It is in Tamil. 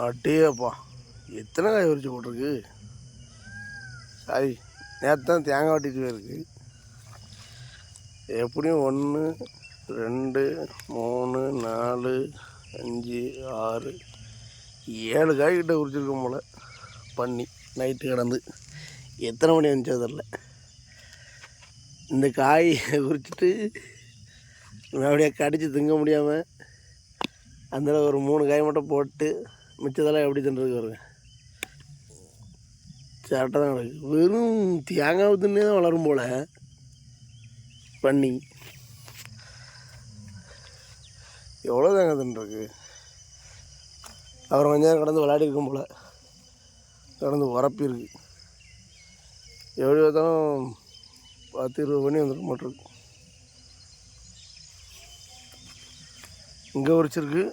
அட்டேப்பா எத்தனை காய் உரிச்சு போட்டிருக்கு. சாரி, நேற்று தான் தேங்காய் வெட்டிட்டு போயிருக்கு. எப்படியும் 1 2 3 4 5 6 7 காய்கிட்ட உரிச்சிருக்கோம் போல். பண்ணி நைட்டு கிடந்து எத்தனை மணி வந்துச்சோ தெரில. இந்த காய் உரிச்சிட்டு அப்படியே கடித்து திங்க முடியாமல் அதில் ஒரு 3 காய் மட்டும் போட்டு மிச்சதெல்லாம் எப்படி தின்றது வருங்க. சேட்டை தான் கிடக்கு. வெறும் தேங்காய் தின்னே தான் வளரும் போல் பண்ணி. எவ்வளோ தேங்காய் தின்னுருக்கு. அப்புறம் கொஞ்சம் நேரம் கடந்து விளையாடி இருக்கும் போல். கடந்து உரப்பிருக்கு. எப்படி பார்த்தாலும் 10-20 மணி வந்துருக்க மாட்டிருக்கு. இங்கே உரிச்சிருக்கு.